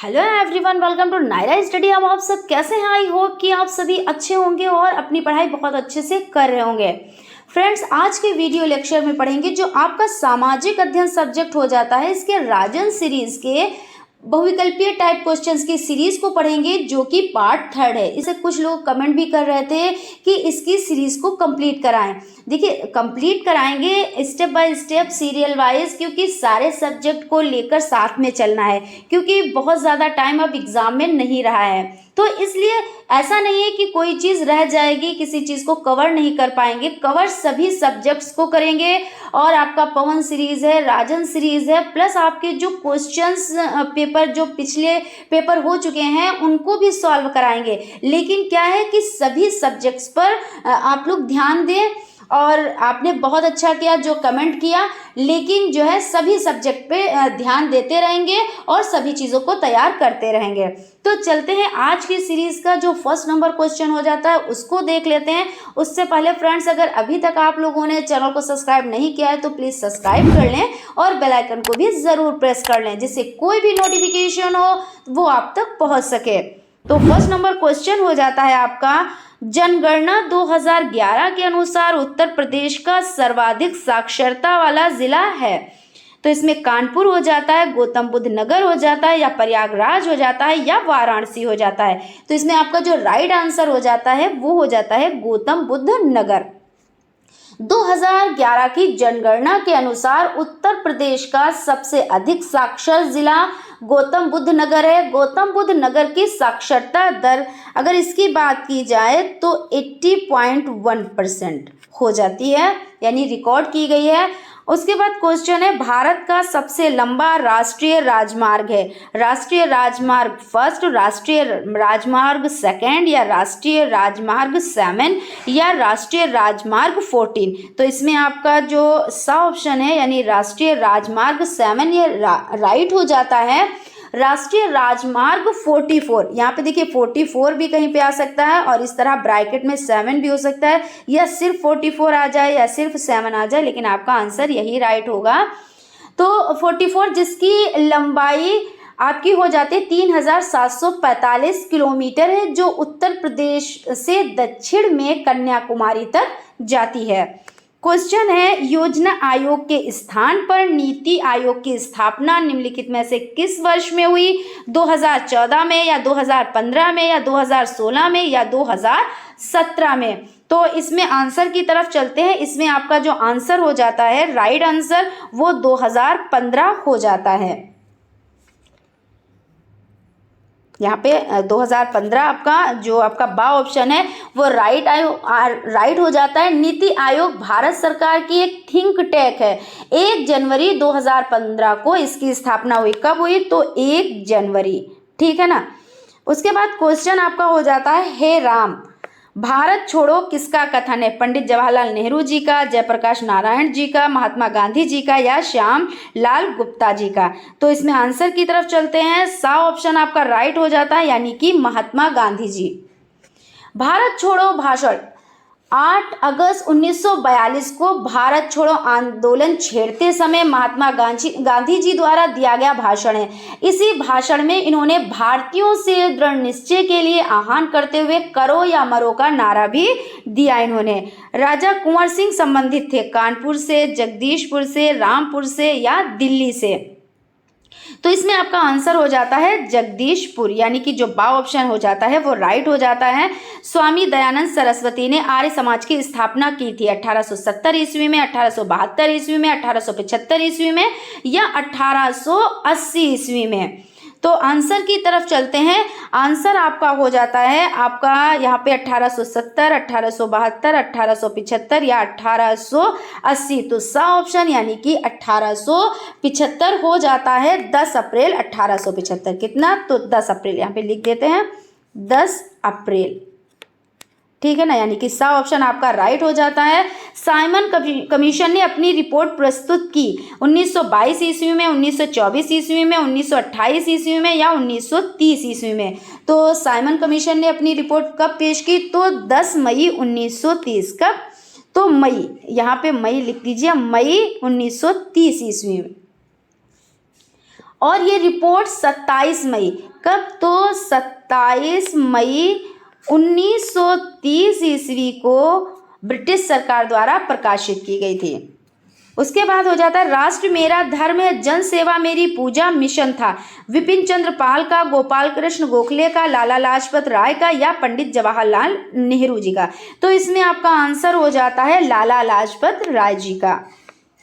Hello everyone, welcome to Naira study. अब आप सब कैसे हैं? आई होप कि आप सभी अच्छे होंगे और अपनी पढ़ाई बहुत अच्छे से कर रहे होंगे। फ्रेंड्स, आज के वीडियो लेक्चर में पढ़ेंगे जो आपका सामाजिक अध्ययन सब्जेक्ट हो जाता है, इसके राजन सीरीज के बहुविकल्पीय टाइप क्वेश्चंस की सीरीज को पढ़ेंगे जो कि पार्ट 3 है। इसे कुछ लोग कमेंट भी कर रहे थे कि इसकी सीरीज को कंप्लीट कराएं। देखिए, कंप्लीट कराएंगे step by step, serial wise, क्योंकि सारे सब्जेक्ट को लेकर साथ में चलना है, क्योंकि बहुत ज़्यादा टाइम अब एग्जाम में नहीं रहा है। तो इसलिए ऐसा नहीं है कि कोई चीज़ रह जाएगी, किसी चीज़ को कवर नहीं कर पाएंगे। कवर सभी सब्जेक्ट्स को करेंगे। और आपका पवन सीरीज है, राजन सीरीज है, प्लस आपके जो क्वेश्चंस पेपर जो पिछले पेपर हो चुके हैं उनको भी सॉल्व कराएंगे। लेकिन क्या है कि सभी सब्जेक्ट्स पर आप लोग ध्यान दें। और आपने बहुत अच्छा किया जो कमेंट किया, लेकिन जो है सभी सब्जेक्ट पे ध्यान देते रहेंगे और सभी चीज़ों को तैयार करते रहेंगे। तो चलते हैं आज की सीरीज का जो फर्स्ट नंबर क्वेश्चन हो जाता है उसको देख लेते हैं। उससे पहले फ्रेंड्स, अगर अभी तक आप लोगों ने चैनल को सब्सक्राइब नहीं किया है तो प्लीज़ सब्सक्राइब कर लें और बेल आइकन को भी ज़रूर प्रेस कर लें, जिससे कोई भी नोटिफिकेशन हो वो आप तक पहुँच सके। तो फर्स्ट नंबर क्वेश्चन हो जाता है आपका, जनगणना 2011 के अनुसार उत्तर प्रदेश का सर्वाधिक साक्षरता वाला जिला है। तो इसमें कानपुर हो जाता है, गौतम बुद्ध नगर हो जाता है, या प्रयागराज हो जाता है, या वाराणसी हो जाता है। तो इसमें आपका जो राइट आंसर हो जाता है वो हो जाता है गौतम बुद्ध नगर। 2011 की जनगणना के अनुसार उत्तर प्रदेश का सबसे अधिक साक्षर जिला गौतम बुद्ध नगर है। गौतम बुद्ध नगर की साक्षरता दर अगर इसकी बात की जाए तो 80.1% हो जाती है, यानी रिकॉर्ड की गई है। उसके बाद क्वेश्चन है, भारत का सबसे लंबा राष्ट्रीय राजमार्ग है। राष्ट्रीय राजमार्ग फर्स्ट, राष्ट्रीय राजमार्ग सेकंड, या राष्ट्रीय राजमार्ग 7, या राष्ट्रीय राजमार्ग 14। तो इसमें आपका जो सा ऑप्शन है यानी राष्ट्रीय राजमार्ग 7 ये राइट हो जाता है। राष्ट्रीय राजमार्ग 44, यहाँ पे देखिए 44 भी कहीं पे आ सकता है और इस तरह ब्रैकेट में 7 भी हो सकता है, या सिर्फ 44 आ जाए या सिर्फ 7 आ जाए, लेकिन आपका आंसर यही राइट होगा। तो 44 जिसकी लंबाई आपकी हो जाती है 3745 किलोमीटर है, जो उत्तर प्रदेश से दक्षिण में कन्याकुमारी तक जाती है। क्वेश्चन है, योजना आयोग के स्थान पर नीति आयोग की स्थापना निम्नलिखित में से किस वर्ष में हुई? 2014 में, या 2015 में, या 2016 में, या 2017 में? तो इसमें आंसर की तरफ चलते हैं। इसमें आपका जो आंसर हो जाता है राइट आंसर वो 2015 हो जाता है। यहाँ पे 2015 आपका जो आपका बा ऑप्शन है वो राइट हो जाता है। नीति आयोग भारत सरकार की एक थिंक टैंक है। 1 जनवरी 2015 को इसकी स्थापना हुई। कब हुई? तो 1 जनवरी, ठीक है ना। उसके बाद क्वेश्चन आपका हो जाता है, हे राम भारत छोड़ो किसका कथन है? पंडित जवाहरलाल नेहरू जी का, जयप्रकाश नारायण जी का, महात्मा गांधी जी का, या श्याम लाल गुप्ता जी का? तो इसमें आंसर की तरफ चलते हैं। सा ऑप्शन आपका राइट हो जाता है, यानी कि महात्मा गांधी जी। भारत छोड़ो भाषण 8 अगस्त 1942 को भारत छोड़ो आंदोलन छेड़ते समय महात्मा गांधी जी द्वारा दिया गया भाषण है। इसी भाषण में इन्होंने भारतीयों से दृढ़ निश्चय के लिए आह्वान करते हुए करो या मरो का नारा भी दिया। इन्होंने राजा कुंवर सिंह संबंधित थे, कानपुर से, जगदीशपुर से, रामपुर से, या दिल्ली से? तो इसमें आपका आंसर हो जाता है जगदीशपुर, यानी कि जो बा ऑप्शन हो जाता है वो राइट हो जाता है। स्वामी दयानंद सरस्वती ने आर्य समाज की स्थापना की थी 1870 ईस्वी में, 1872 ईस्वी में, 1875 ईस्वी में, या 1880 ईस्वी में? तो आंसर की तरफ चलते हैं। आंसर आपका हो जाता है आपका यहाँ पे 1870, 1872, 1875, या 1880। तो सा ऑप्शन यानी कि 1875 हो जाता है। 10 अप्रैल 1875। कितना? तो 10 अप्रैल यहाँ पे लिख देते हैं, 10 अप्रैल, ठीक है ना। यानी कि सा ऑप्शन आपका राइट हो जाता है। साइमन कमीशन ने अपनी रिपोर्ट प्रस्तुत की 1922 ईस्वी में, 1924 ईस्वी में, 1928 ईस्वी में, या 1930 ईस्वी में? तो साइमन कमीशन ने अपनी रिपोर्ट कब पेश की? तो 10 मई 1930। कब? तो मई, यहाँ पे मई लिख दीजिए, मई 1930 ईस्वी में। और ये रिपोर्ट 27 मई, कब, तो 27 मई 1930 ईस्वी को ब्रिटिश सरकार द्वारा प्रकाशित की गई थी। उसके बाद हो जाता है राष्ट्र मेरा धर्म है, जन सेवा मेरी पूजा मिशन था, विपिन चंद्र पाल का, गोपाल कृष्ण गोखले का, लाला लाजपत राय का या पंडित जवाहरलाल नेहरू जी का। तो इसमें आपका आंसर हो जाता है लाला लाजपत राय जी का।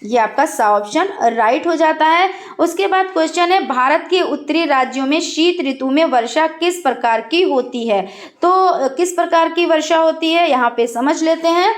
ये आपका सा ऑप्शन राइट हो जाता है। उसके बाद क्वेश्चन है भारत के उत्तरी राज्यों में शीत ऋतु में वर्षा किस प्रकार की होती है। तो किस प्रकार की वर्षा होती है यहाँ पे समझ लेते हैं।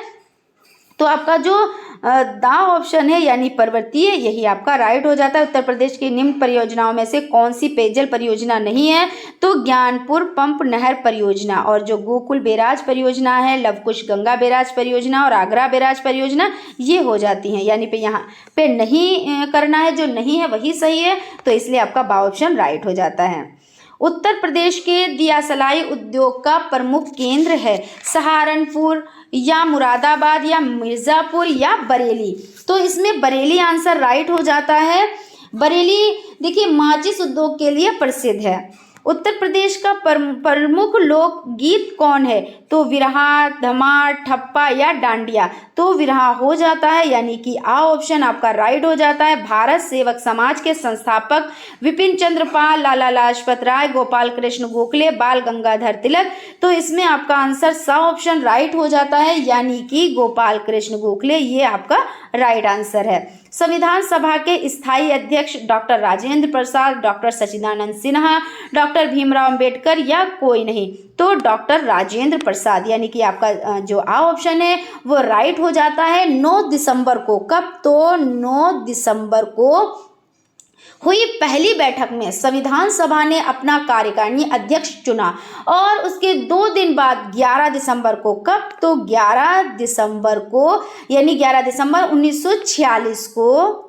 तो आपका जो दा ऑप्शन है यानी पर्वतीय, यही आपका राइट हो जाता है। उत्तर प्रदेश की निम्न परियोजनाओं में से कौन सी पेयजल परियोजना नहीं है, तो ज्ञानपुर पंप नहर परियोजना, और जो गोकुल बैराज परियोजना है, लवकुश गंगा बैराज परियोजना और आगरा बैराज परियोजना, ये हो जाती हैं। यानी पे यहाँ पे नहीं करना है, जो नहीं है वही सही है, तो इसलिए आपका बा ऑप्शन राइट हो जाता है। उत्तर प्रदेश के दियासलाई उद्योग का प्रमुख केंद्र है, सहारनपुर या मुरादाबाद या मिर्ज़ापुर या बरेली। तो इसमें बरेली आंसर राइट हो जाता है। बरेली देखिए माचिस उद्योग के लिए प्रसिद्ध है। उत्तर प्रदेश का प्रमुख लोक गीत कौन है, तो विरहा, धमार, ठप्पा या डांडिया। तो विरहा हो जाता है, यानी कि आ ऑप्शन आपका राइट हो जाता है। भारत सेवक समाज के संस्थापक विपिन चंद्र पाल, लाला लाजपत राय, गोपाल कृष्ण गोखले, बाल गंगाधर तिलक। तो इसमें आपका आंसर सा ऑप्शन राइट हो जाता है, यानी कि गोपाल कृष्ण गोखले, ये आपका राइट आंसर है। संविधान सभा के स्थायी अध्यक्ष डॉक्टर राजेंद्र प्रसाद, डॉक्टर सच्चिदानंद सिन्हा, डॉक्टर भीमराव अंबेडकर या कोई नहीं। तो डॉक्टर राजेंद्र प्रसाद, यानी कि आपका जो आ ऑप्शन है वो राइट हो जाता है। 9 दिसंबर को, कब, तो 9 दिसंबर को हुई पहली बैठक में संविधान सभा ने अपना कार्यकारिणी अध्यक्ष चुना, और उसके 2 दिन बाद 11 दिसंबर को, कब, तो 11 दिसंबर को, यानी 11 दिसंबर 1946 को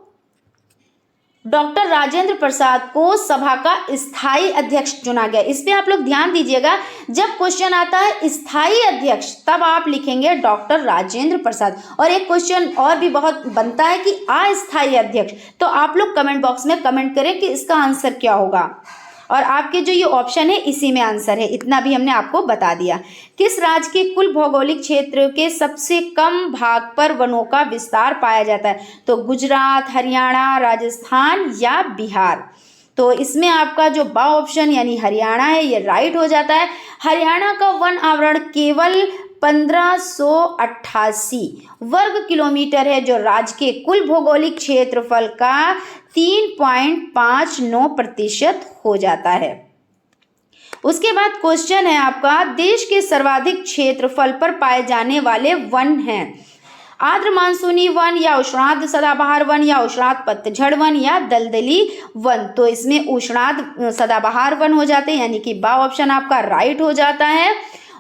डॉक्टर राजेंद्र प्रसाद को सभा का स्थायी अध्यक्ष चुना गया। इस पे आप लोग ध्यान दीजिएगा, जब क्वेश्चन आता है स्थायी अध्यक्ष तब आप लिखेंगे डॉक्टर राजेंद्र प्रसाद। और एक क्वेश्चन और भी बहुत बनता है कि अस्थायी अध्यक्ष, तो आप लोग कमेंट बॉक्स में कमेंट करें कि इसका आंसर क्या होगा, और आपके जो ये ऑप्शन है इसी में आंसर है। इतना भी हमने आपको बता दिया। किस राज्य के कुल भौगोलिक क्षेत्र के सबसे कम भाग पर वनों का विस्तार पाया जाता है, तो गुजरात, हरियाणा, राजस्थान या बिहार। तो इसमें आपका जो बा ऑप्शन यानी हरियाणा है ये राइट हो जाता है। हरियाणा का वन आवरण केवल 1588 वर्ग किलोमीटर है, जो राज्य के कुल भौगोलिक क्षेत्रफल का 3.59% हो जाता है। उसके बाद क्वेश्चन है आपका, देश के सर्वाधिक क्षेत्रफल पर पाए जाने वाले वन हैं, आर्द्र मानसूनी वन या उष्णार्ध सदाबहार वन या उष्णार्ध पतझड़ वन या दलदली वन। तो इसमें उष्णार्ध सदाबहार वन हो जाते हैं, यानी कि बा ऑप्शन आपका राइट हो जाता है।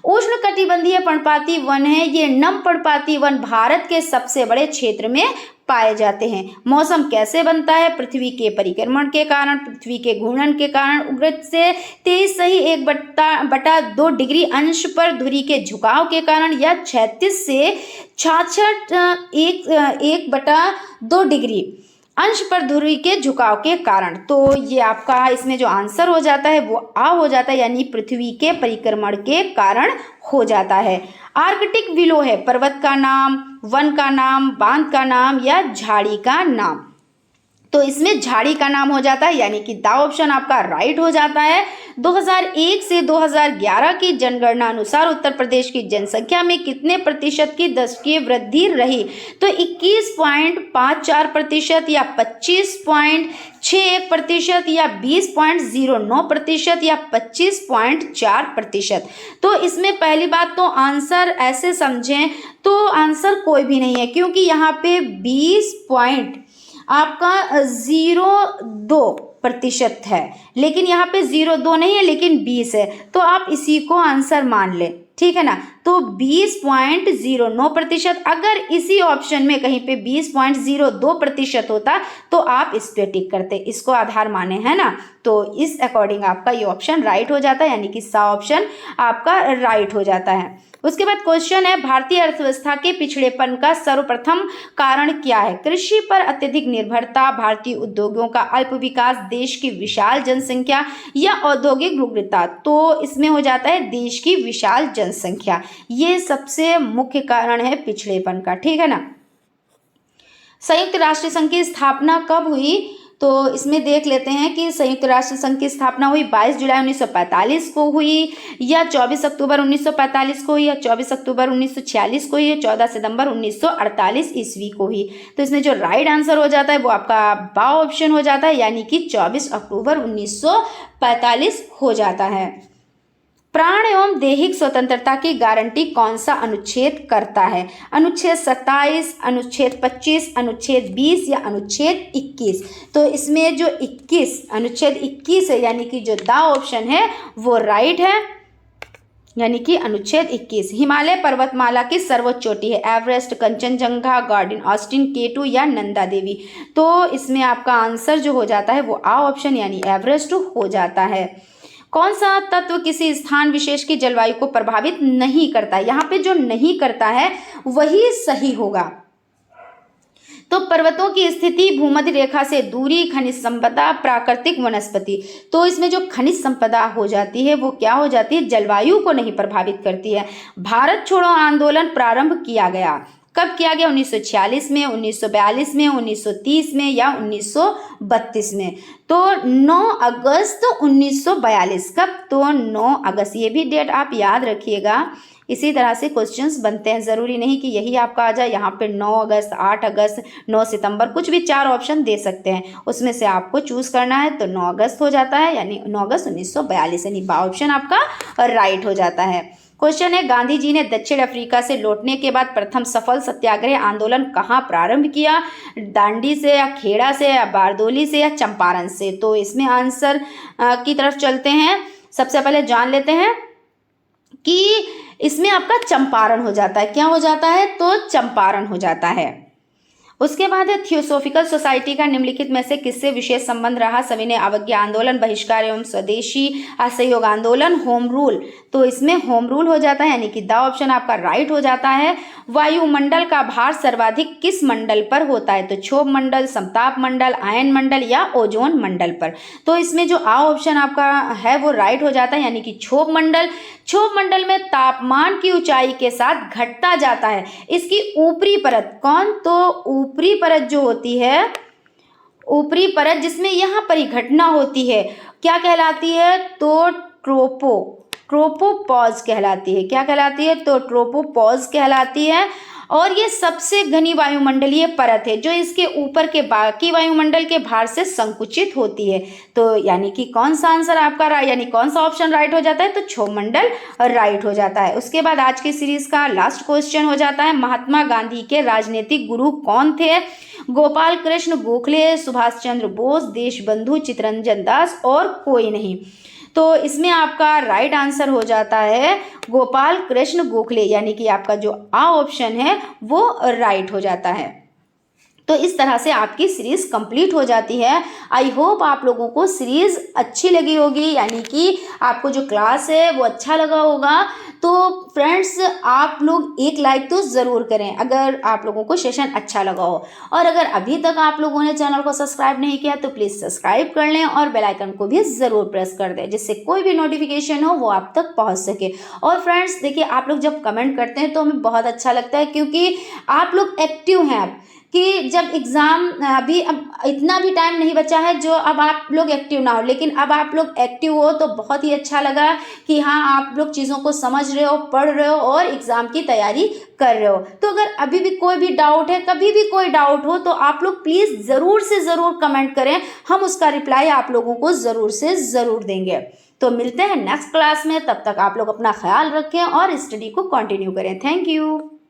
उष्ण कटिबंधीय पर्णपाती वन है, ये नम पर्णपाती वन भारत के सबसे बड़े क्षेत्र में पाए जाते हैं। मौसम कैसे बनता है, पृथ्वी के परिक्रमण के कारण, पृथ्वी के घूर्णन के कारण, उग्रता से 23.1/2 डिग्री अंश पर धुरी के झुकाव के कारण, या 36 से 66.1/2 डिग्री अंश पर धुरी के झुकाव के कारण। तो ये आपका इसमें जो आंसर हो जाता है वो आ हो जाता है, यानी पृथ्वी के परिक्रमण के कारण हो जाता है। आर्कटिक विलो है पर्वत का नाम, वन का नाम, बांध का नाम या झाड़ी का नाम। तो इसमें झाड़ी का नाम हो जाता है, यानी कि दा ऑप्शन आपका राइट हो जाता है। 2001 से 2011 की जनगणना अनुसार उत्तर प्रदेश की जनसंख्या में कितने प्रतिशत की दशकीय वृद्धि रही, तो 21.54% या 25.61% या 20.09% या 25.4%। तो इसमें पहली बात तो आंसर ऐसे समझें तो आंसर कोई भी नहीं है, क्योंकि यहाँ पे 20.02% है, लेकिन यहाँ पे 02 नहीं है लेकिन 20 है, तो आप इसी को आंसर मान लें, ठीक है ना। तो 20.09%। अगर इसी ऑप्शन में कहीं पे 20.02% होता तो आप इस पे टिक करते, इसको आधार माने, है ना। तो इस अकॉर्डिंग आपका ये ऑप्शन राइट हो जाता है, यानी कि सा ऑप्शन आपका राइट हो जाता है। उसके बाद क्वेश्चन है, भारतीय अर्थव्यवस्था के पिछड़ेपन का सर्वप्रथम कारण क्या है? कृषि पर अत्यधिक निर्भरता, भारतीय उद्योगों का अल्प विकास, देश की विशाल जनसंख्या या औद्योगिक रुग्णता। तो इसमें हो जाता है देश की विशाल जनसंख्या, ये सबसे मुख्य कारण है पिछड़ेपन का, ठीक है ना। संयुक्त राष्ट्र संघ की स्थापना कब हुई? तो इसमें देख लेते हैं कि संयुक्त राष्ट्र संघ की स्थापना हुई 22 जुलाई 1945 को हुई, या 24 अक्टूबर 1945 को हुई, या 24 अक्टूबर 1946 को हुई, या 14 सितंबर 1948 ईस्वी को हुई। तो इसमें जो राइट आंसर हो जाता है वो आपका बा ऑप्शन हो जाता है, यानी कि 24 अक्टूबर 1945 हो जाता है। प्राण एवं दैहिक स्वतंत्रता की गारंटी कौन सा अनुच्छेद करता है? अनुच्छेद 27, अनुच्छेद 25, अनुच्छेद 20 या अनुच्छेद 21। तो इसमें जो 21 अनुच्छेद 21 है, यानी कि जो दा ऑप्शन है वो राइट है, यानी कि अनुच्छेद 21। हिमालय पर्वतमाला की सर्वोच्च चोटी है? एवरेस्ट, कंचनजंगा, गार्डन ऑस्टिन, केटू या नंदा देवी। तो इसमें आपका आंसर जो हो जाता है वो आ ऑप्शन यानी एवरेस्ट हो जाता है। कौन सा तत्व किसी स्थान विशेष की जलवायु को प्रभावित नहीं करता? यहाँ पे जो नहीं करता है वही सही होगा। तो पर्वतों की स्थिति, भूमध्य रेखा से दूरी, खनिज संपदा, प्राकृतिक वनस्पति। तो इसमें जो खनिज संपदा हो जाती है वो क्या हो जाती है? जलवायु को नहीं प्रभावित करती है। भारत छोड़ो आंदोलन प्रारंभ किया गया, कब किया गया? 1946 में, 1942 में, 1930 में या 1932 में? तो 9 अगस्त 1942। कब? तो 9 अगस्त। ये भी डेट आप याद रखिएगा। इसी तरह से क्वेश्चंस बनते हैं, ज़रूरी नहीं कि यही आपका आ जाए। यहाँ पे 9 अगस्त, 8 अगस्त, 9 सितंबर, कुछ भी 4 ऑप्शन दे सकते हैं, उसमें से आपको चूज करना है। तो 9 अगस्त हो जाता है, यानी 9 अगस्त 1942, यानी बा ऑप्शन आपका राइट हो जाता है। क्वेश्चन है, गांधी जी ने दक्षिण अफ्रीका से लौटने के बाद प्रथम सफल सत्याग्रह आंदोलन कहाँ प्रारंभ किया? दांडी से या खेड़ा से या बारदोली से या चंपारण से? तो इसमें आंसर की तरफ चलते हैं। सबसे पहले जान लेते हैं कि इसमें आपका चंपारण हो जाता है। क्या हो जाता है? तो चंपारण हो जाता है। उसके बाद है, थियोसॉफिकल सोसाइटी का निम्नलिखित में से किससे विशेष संबंध रहा? सविनय अवज्ञा आंदोलन, बहिष्कार एवं स्वदेशी असहयोग आंदोलन, होम रूल। तो इसमें होम रूल हो जाता है, यानी कि द ऑप्शन आपका राइट हो जाता है। वायुमंडल का भार सर्वाधिक किस मंडल पर होता है? तो क्षोभ मंडल, समताप मंडल, आयन मंडल या ओजोन मंडल पर? तो इसमें जो आ ऑप्शन आपका है वो राइट हो जाता है, यानी कि क्षोभ मंडल। क्षोभ मंडल में तापमान की ऊंचाई के साथ घटता जाता है। इसकी ऊपरी परत कौन? तो ऊपरी परत जो होती है, ऊपरी परत जिसमें यहाँ पर ही घटना होती है, क्या कहलाती है? तो ट्रोपोपॉज कहलाती है। क्या कहलाती है? तो ट्रोपोपॉज कहलाती है। और ये सबसे घनी वायुमंडलीय परत है जो इसके ऊपर के बाकी वायुमंडल के भार से संकुचित होती है। तो यानी कि कौन सा आंसर आपका यानी कौन सा ऑप्शन राइट हो जाता है? तो क्षोभ मंडल राइट हो जाता है। उसके बाद आज की सीरीज का लास्ट क्वेश्चन हो जाता है, महात्मा गांधी के राजनीतिक गुरु कौन थे? गोपाल कृष्ण गोखले, सुभाष चंद्र बोस, देशबंधु चित्तरंजन दास और कोई नहीं? तो इसमें आपका राइट आंसर हो जाता है गोपाल कृष्ण गोखले, यानी कि आपका जो आ ऑप्शन है वो राइट हो जाता है। तो इस तरह से आपकी सीरीज कंप्लीट हो जाती है। आई होप आप लोगों को सीरीज अच्छी लगी होगी, यानी कि आपको जो क्लास है वो अच्छा लगा होगा। तो फ्रेंड्स, आप लोग एक लाइक तो ज़रूर करें अगर आप लोगों को सेशन अच्छा लगा हो, और अगर अभी तक आप लोगों ने चैनल को सब्सक्राइब नहीं किया तो प्लीज़ सब्सक्राइब कर लें और बेल आइकन को भी ज़रूर प्रेस कर दें, जिससे कोई भी नोटिफिकेशन हो वो आप तक पहुंच सके। और फ्रेंड्स देखिए, आप लोग जब कमेंट करते हैं तो हमें बहुत अच्छा लगता है, क्योंकि आप लोग एक्टिव हैं अब, कि जब एग्ज़ाम अभी अब इतना भी टाइम नहीं बचा है जो अब आप लोग एक्टिव ना हो, लेकिन अब आप लोग एक्टिव हो तो बहुत ही अच्छा लगा कि हाँ आप लोग चीज़ों को समझ रहे हो, पढ़ रहे हो और एग्ज़ाम की तैयारी कर रहे हो। तो अगर अभी भी कोई भी डाउट है, कभी भी कोई डाउट हो, तो आप लोग प्लीज़ ज़रूर से ज़रूर कमेंट करें, हम उसका रिप्लाई आप लोगों को ज़रूर से ज़रूर देंगे। तो मिलते हैं नेक्स्ट क्लास में, तब तक आप लोग अपना ख्याल रखें और स्टडी को कंटिन्यू करें। Thank you.